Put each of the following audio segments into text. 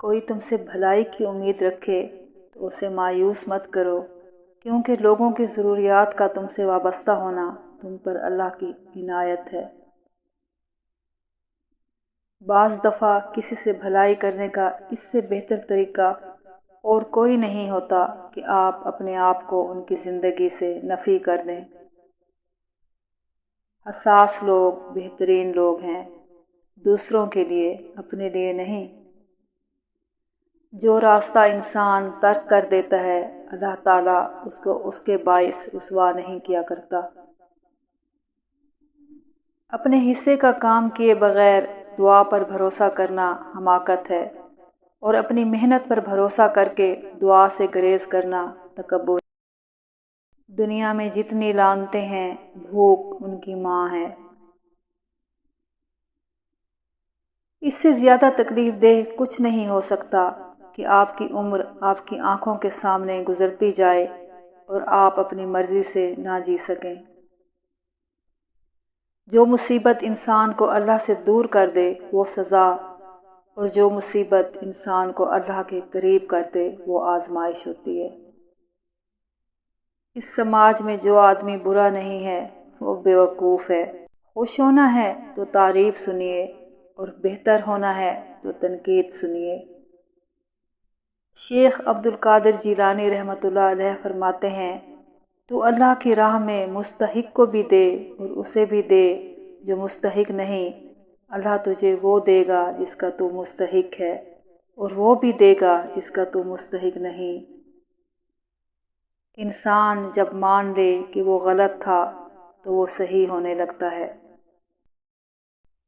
کوئی تم سے بھلائی کی امید رکھے تو اسے مایوس مت کرو، کیونکہ لوگوں کی ضروریات کا تم سے وابستہ ہونا تم پر اللہ کی عنایت ہے۔ بعض دفعہ کسی سے بھلائی کرنے کا اس سے بہتر طریقہ اور کوئی نہیں ہوتا کہ آپ اپنے آپ کو ان کی زندگی سے نفی کر دیں۔ حساس لوگ بہترین لوگ ہیں، دوسروں کے لیے، اپنے لیے نہیں۔ جو راستہ انسان ترک کر دیتا ہے اللہ تعالیٰ اس کو اس کے باعث رسوا نہیں کیا کرتا۔ اپنے حصے کا کام کیے بغیر دعا پر بھروسہ کرنا حماقت ہے، اور اپنی محنت پر بھروسہ کر کے دعا سے گریز کرنا تکبر۔ دنیا میں جتنی لعنتیں ہیں بھوک ان کی ماں ہے۔ اس سے زیادہ تکلیف دہ کچھ نہیں ہو سکتا کہ آپ کی عمر آپ کی آنکھوں کے سامنے گزرتی جائے اور آپ اپنی مرضی سے نہ جی سکیں۔ جو مصیبت انسان کو اللہ سے دور کر دے وہ سزا، اور جو مصیبت انسان کو اللہ کے قریب کر دے وہ آزمائش ہوتی ہے۔ اس سماج میں جو آدمی برا نہیں ہے وہ بیوقوف ہے۔ خوش ہونا ہے تو تعریف سنیے، اور بہتر ہونا ہے تو تنقید سنیے۔ شیخ عبد القادر جیلانی رحمۃ اللہ علیہ فرماتے ہیں، تو اللہ کی راہ میں مستحق کو بھی دے اور اسے بھی دے جو مستحق نہیں، اللہ تجھے وہ دے گا جس کا تو مستحق ہے، اور وہ بھی دے گا جس کا تو مستحق نہیں۔ انسان جب مان لے کہ وہ غلط تھا تو وہ صحیح ہونے لگتا ہے۔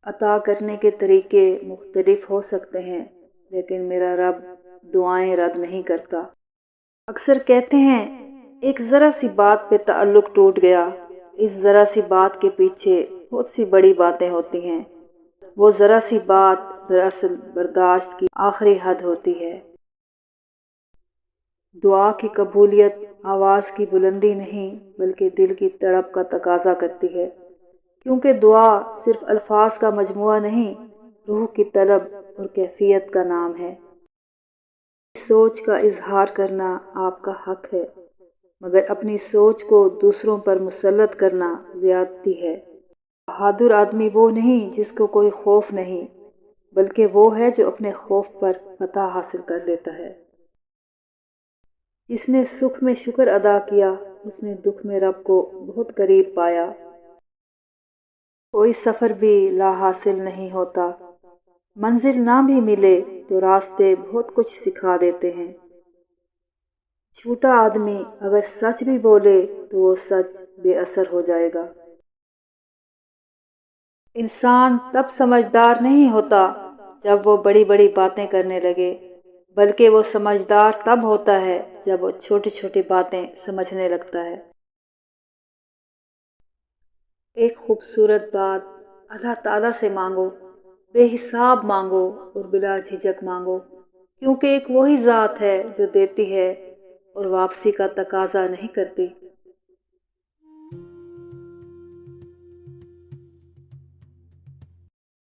عطا کرنے کے طریقے مختلف ہو سکتے ہیں، لیکن میرا رب دعائیں رد نہیں کرتا۔ اکثر کہتے ہیں ایک ذرا سی بات پہ تعلق ٹوٹ گیا، اس ذرا سی بات کے پیچھے بہت سی بڑی باتیں ہوتی ہیں۔ وہ ذرا سی بات دراصل برداشت کی آخری حد ہوتی ہے۔ دعا کی قبولیت آواز کی بلندی نہیں بلکہ دل کی تڑپ کا تقاضا کرتی ہے، کیونکہ دعا صرف الفاظ کا مجموعہ نہیں، روح کی طلب اور کیفیت کا نام ہے۔ سوچ کا اظہار کرنا آپ کا حق ہے، مگر اپنی سوچ کو دوسروں پر مسلط کرنا زیادتی ہے۔ بہادر آدمی وہ نہیں جس کو کوئی خوف نہیں، بلکہ وہ ہے جو اپنے خوف پر فتح حاصل کر لیتا ہے۔ جس نے سکھ میں شکر ادا کیا اس نے دکھ میں رب کو بہت قریب پایا۔ کوئی سفر بھی لا حاصل نہیں ہوتا، منزل نہ بھی ملے تو راستے بہت کچھ سکھا دیتے ہیں۔ جھوٹا آدمی اگر سچ بھی بولے تو وہ سچ بے اثر ہو جائے گا۔ انسان تب سمجھدار نہیں ہوتا جب وہ بڑی بڑی باتیں کرنے لگے، بلکہ وہ سمجھدار تب ہوتا ہے جب وہ چھوٹی چھوٹی باتیں سمجھنے لگتا ہے۔ ایک خوبصورت بات اللہ تعالیٰ سے مانگو، بے حساب مانگو اور بلا جھجک مانگو، کیونکہ ایک وہی ذات ہے جو دیتی ہے اور واپسی کا تقاضا نہیں کرتی۔